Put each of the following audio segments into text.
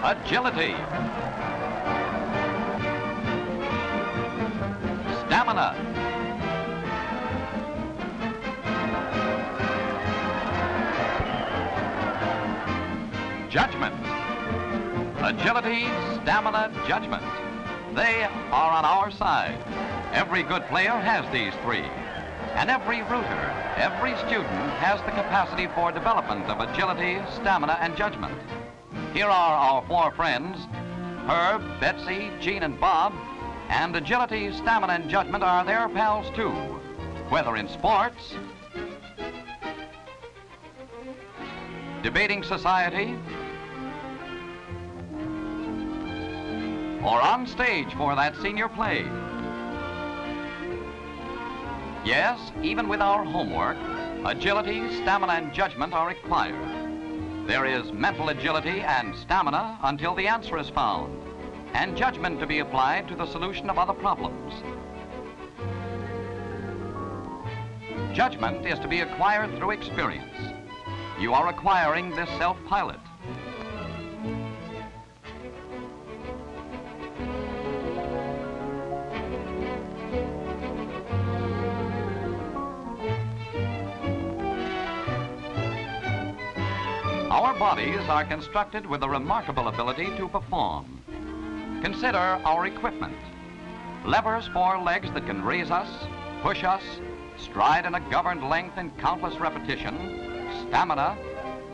Agility. Stamina. Judgment. Agility, stamina, judgment. They are on our side. Every good player has these three. And every rooter, every student has the capacity for development of agility, stamina, and judgment. Here are our four friends, Herb, Betsy, Gene, and Bob, and agility, stamina, and judgment are their pals too, whether in sports, debating society, or on stage for that senior play. Yes, even with our homework, agility, stamina, and judgment are required. There is mental agility and stamina until the answer is found, and judgment to be applied to the solution of other problems. Judgment is to be acquired through experience. You are acquiring this self-pilot. Our bodies are constructed with a remarkable ability to perform. Consider our equipment. Levers for legs that can raise us, push us, stride in a governed length in countless repetition, stamina,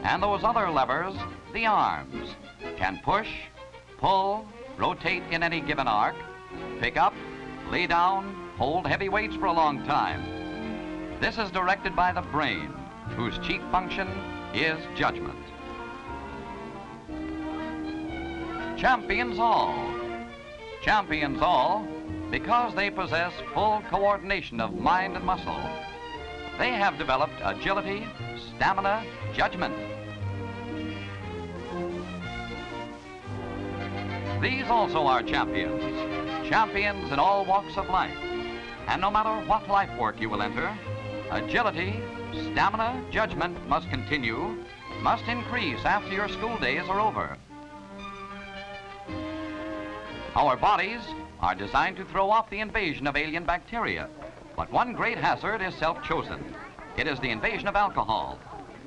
and those other levers, the arms, can push, pull, rotate in any given arc, pick up, lay down, hold heavy weights for a long time. This is directed by the brain, whose chief function is judgment. Champions all. Champions all because they possess full coordination of mind and muscle. They have developed agility, stamina, judgment. These also are champions. Champions in all walks of life. And no matter what life work you will enter, agility, stamina, judgment must continue, must increase after your school days are over. Our bodies are designed to throw off the invasion of alien bacteria, but one great hazard is self-chosen. It is the invasion of alcohol.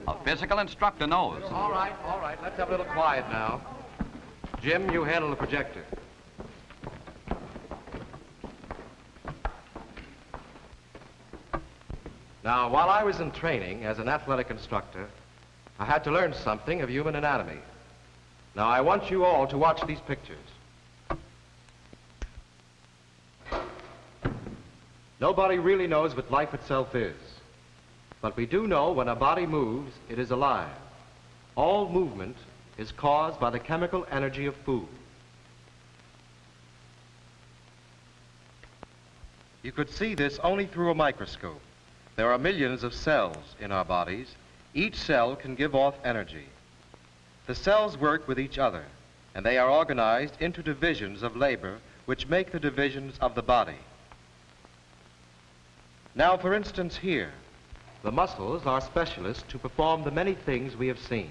A physical instructor knows. All right, let's have a little quiet now. Jim, you handle the projector. Now, while I was in training as an athletic instructor, I had to learn something of human anatomy. Now, I want you all to watch these pictures. Nobody really knows what life itself is. But we do know when a body moves, it is alive. All movement is caused by the chemical energy of food. You could see this only through a microscope. There are millions of cells in our bodies. Each cell can give off energy. The cells work with each other, and they are organized into divisions of labor, which make the divisions of the body. Now, for instance, here, the muscles are specialists to perform the many things we have seen.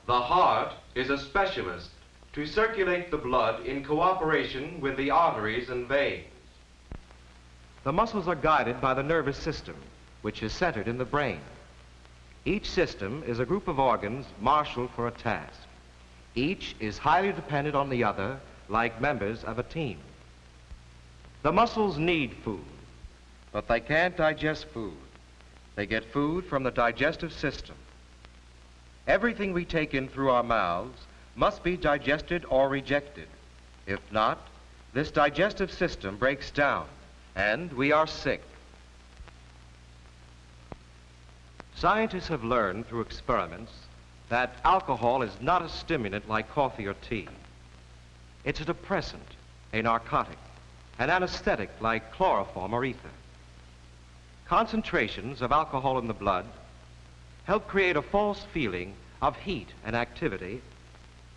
The heart is a specialist to circulate the blood in cooperation with the arteries and veins. The muscles are guided by the nervous system, which is centered in the brain. Each system is a group of organs marshaled for a task. Each is highly dependent on the other, like members of a team. The muscles need food, but they can't digest food. They get food from the digestive system. Everything we take in through our mouths must be digested or rejected. If not, this digestive system breaks down, and we are sick. Scientists have learned through experiments that alcohol is not a stimulant like coffee or tea. It's a depressant, a narcotic, an anesthetic like chloroform or ether. Concentrations of alcohol in the blood help create a false feeling of heat and activity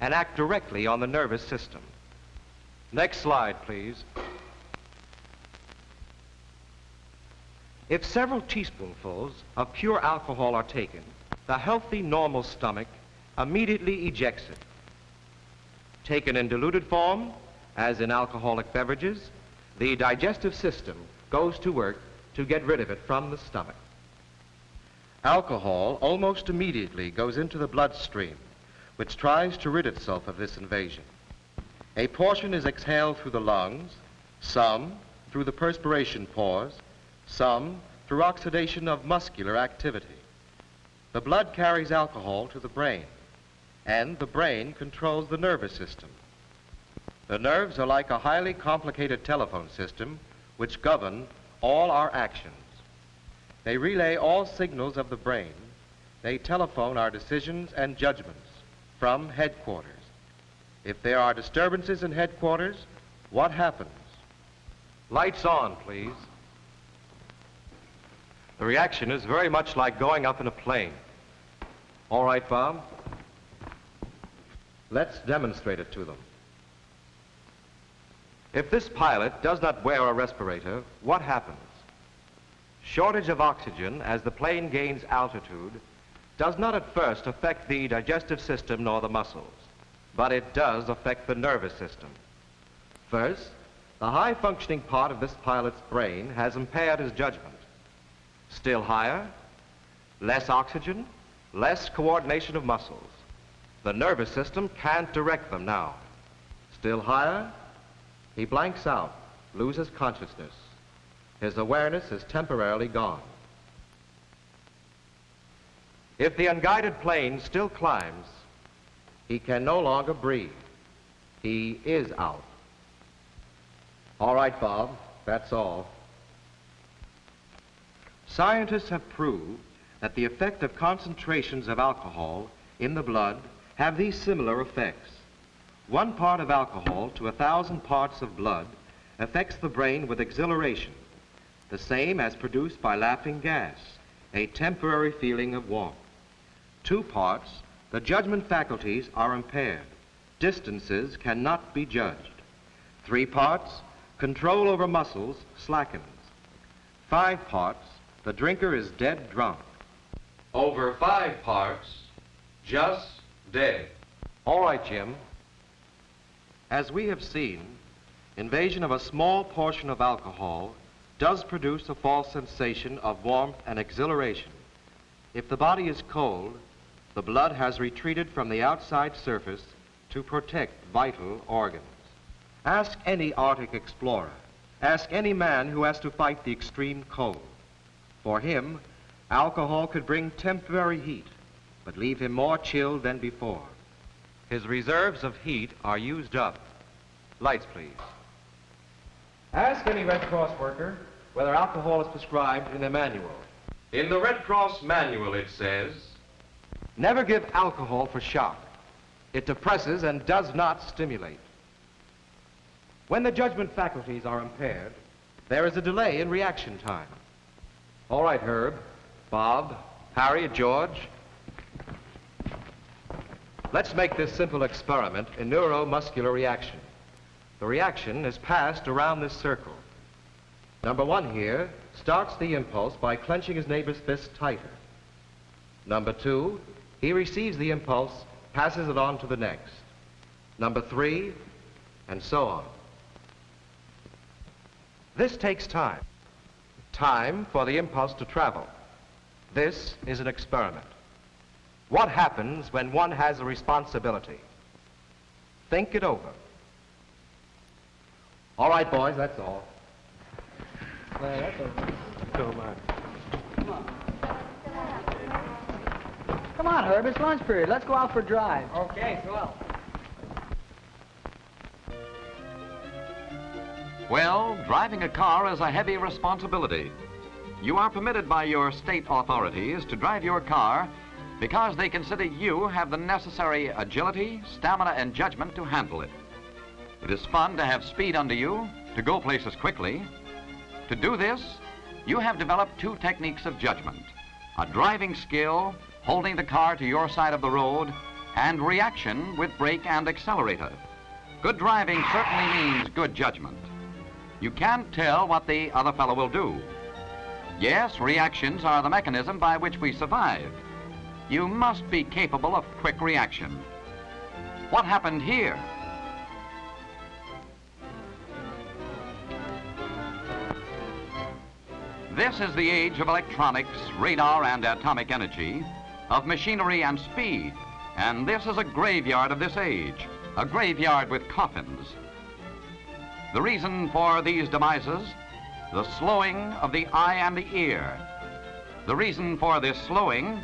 and act directly on the nervous system. Next slide, please. If several teaspoonfuls of pure alcohol are taken, the healthy, normal stomach immediately ejects it. Taken in diluted form, as in alcoholic beverages, the digestive system goes to work to get rid of it from the stomach. Alcohol almost immediately goes into the bloodstream, which tries to rid itself of this invasion. A portion is exhaled through the lungs, some through the perspiration pores, some through oxidation of muscular activity. The blood carries alcohol to the brain, and the brain controls the nervous system. The nerves are like a highly complicated telephone system which govern all our actions. They relay all signals of the brain. They telephone our decisions and judgments from headquarters. If there are disturbances in headquarters, what happens? Lights on, please. The reaction is very much like going up in a plane. All right, Bob. Let's demonstrate it to them. If this pilot does not wear a respirator, what happens? Shortage of oxygen as the plane gains altitude does not at first affect the digestive system nor the muscles, but it does affect the nervous system. First, the high-functioning part of this pilot's brain has impaired his judgment. Still higher, less oxygen, less coordination of muscles. The nervous system can't direct them now. Still higher, he blanks out, loses consciousness. His awareness is temporarily gone. If the unguided plane still climbs, he can no longer breathe. He is out. All right, Bob, that's all. Scientists have proved that the effect of concentrations of alcohol in the blood have these similar effects. 1 part of alcohol to 1,000 parts of blood affects the brain with exhilaration, the same as produced by laughing gas, a temporary feeling of warmth. 2 parts, the judgment faculties are impaired. Distances cannot be judged. 3 parts, control over muscles slackens. 5 parts, the drinker is dead drunk. Over 5 parts, just dead. All right, Jim. As we have seen, invasion of a small portion of alcohol does produce a false sensation of warmth and exhilaration. If the body is cold, the blood has retreated from the outside surface to protect vital organs. Ask any Arctic explorer. Ask any man who has to fight the extreme cold. For him, alcohol could bring temporary heat, but leave him more chilled than before. His reserves of heat are used up. Lights, please. Ask any Red Cross worker whether alcohol is prescribed in their manual. In the Red Cross manual it says, never give alcohol for shock. It depresses and does not stimulate. When the judgment faculties are impaired, there is a delay in reaction time. All right, Herb, Bob, Harry, and George. Let's make this simple experiment in neuromuscular reaction. The reaction is passed around this circle. Number 1 here starts the impulse by clenching his neighbor's fist tighter. Number 2, he receives the impulse, passes it on to the next. Number 3, and so on. This takes time. Time for the impulse to travel. This is an experiment. What happens when one has a responsibility? Think it over. All right, boys, that's all. Well, that's over. Come on. Come on. Come on, Herb, it's lunch period. Let's go out for a drive. Okay, swell. Well, driving a car is a heavy responsibility. You are permitted by your state authorities to drive your car because they consider you have the necessary agility, stamina, and judgment to handle it. It is fun to have speed under you, to go places quickly. To do this, you have developed 2 techniques of judgment: a driving skill, holding the car to your side of the road, and reaction with brake and accelerator. Good driving certainly means good judgment. You can't tell what the other fellow will do. Yes, reactions are the mechanism by which we survive. You must be capable of quick reaction. What happened here? This is the age of electronics, radar and atomic energy, of machinery and speed. And this is a graveyard of this age, a graveyard with coffins. The reason for these demises, the slowing of the eye and the ear. The reason for this slowing,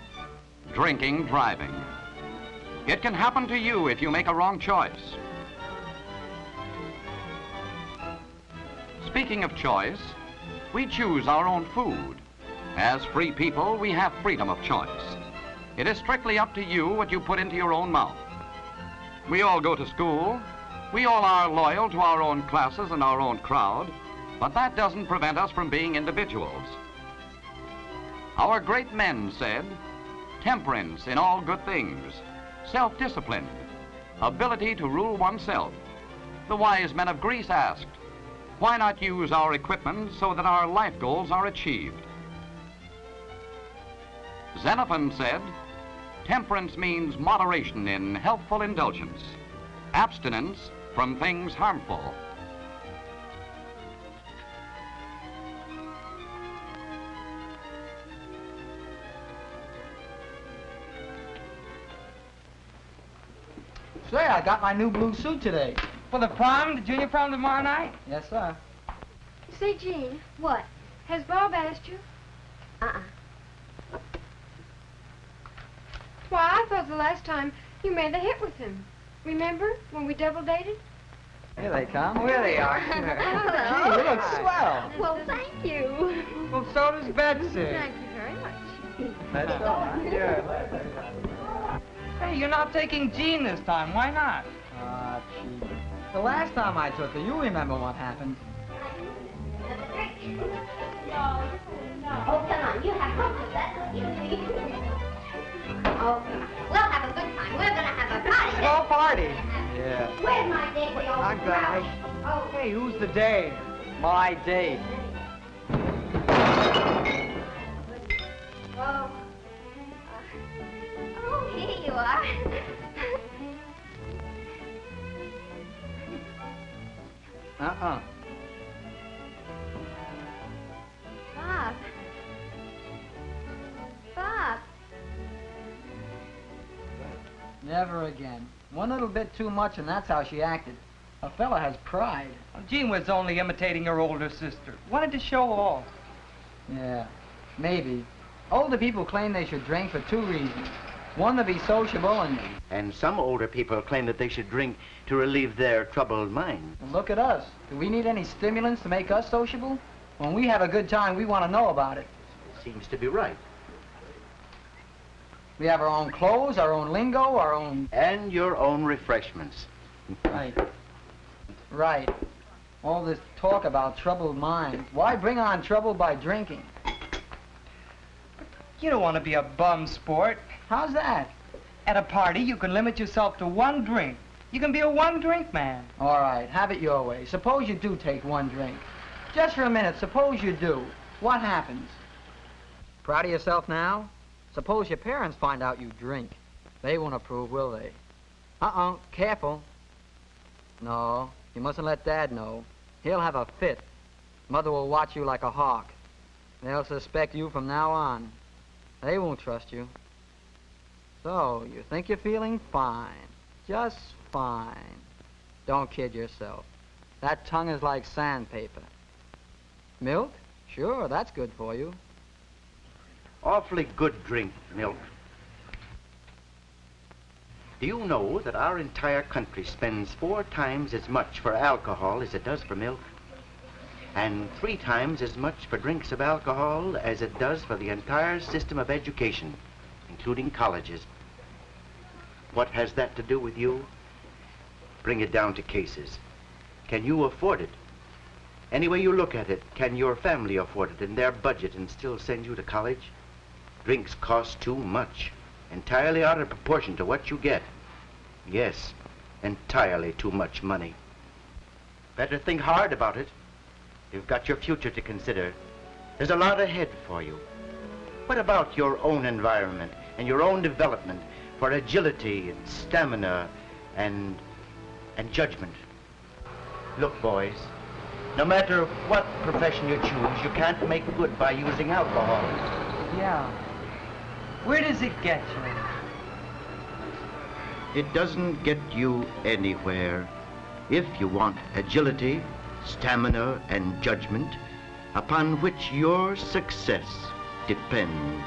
drinking, driving. It can happen to you if you make a wrong choice. Speaking of choice, we choose our own food. As free people, we have freedom of choice. It is strictly up to you what you put into your own mouth. We all go to school. We all are loyal to our own classes and our own crowd, but that doesn't prevent us from being individuals. Our great men said, temperance in all good things, self-discipline, ability to rule oneself. The wise men of Greece asked, why not use our equipment so that our life goals are achieved? Xenophon said, temperance means moderation in healthful indulgence, abstinence from things harmful. Say, I got my new blue suit today. For the prom, the junior prom tomorrow night? Yes, sir. Say, Jean. What? Has Bob asked you? Why, I thought the last time you made a hit with him. Remember when we double dated? Here they come. Here they are. Hello. Gee, you look swell. Well, thank you. Well, so does Betsy. Thank you very much. Let's go. Here. Hey, you're not taking Jean this time. Why not? Ah, gee. The last time I took her, you remember what happened. Oh, come on, you have hope of that, you see. Oh, come on. We'll have a good time. We're gonna have a party. Small party. Yeah. Where's my date with all I'm the glad. crowd? Oh, Hey, who's the date? My date. oh. Oh, here you are. Uh-uh. Bob. Bob. Never again. One little bit too much, and that's how she acted. A fella has pride. Jean was only imitating her older sister. Wanted to show off. Yeah, maybe. Older people claim they should drink for two reasons. One, to be sociable, And some older people claim that they should drink to relieve their troubled mind. and look at us. Do we need any stimulants to make us sociable? When we have a good time, we want to know about it. Seems to be right. We have our own clothes, our own lingo, our own... And your own refreshments. Right. Right. All this talk about troubled minds. Why bring on trouble by drinking? You don't want to be a bum sport. How's that? At a party, you can limit yourself to one drink. You can be a one-drink man. All right, have it your way. Suppose you do take one drink. Just for a minute, suppose you do. What happens? Proud of yourself now? Suppose your parents find out you drink. They won't approve, will they? Careful. No, you mustn't let Dad know. He'll have a fit. Mother will watch you like a hawk. They'll suspect you from now on. They won't trust you. So, you think you're feeling fine. Just fine. Don't kid yourself. That tongue is like sandpaper. Milk? Sure, that's good for you. Awfully good drink, milk. Do you know that our entire country spends 4 times as much for alcohol as it does for milk? And 3 times as much for drinks of alcohol as it does for the entire system of education, including colleges. What has that to do with you? Bring it down to cases. Can you afford it? Any way you look at it, can your family afford it in their budget and still send you to college? Drinks cost too much, entirely out of proportion to what you get. Yes, entirely too much money. Better think hard about it. You've got your future to consider. There's a lot ahead for you. What about your own environment and your own development for agility and stamina and judgment? Look, boys, No matter what profession you choose, you can't make good by using alcohol. Yeah. Where does it get you? It doesn't get you anywhere. If you want agility, stamina, and judgment, upon which your success depends.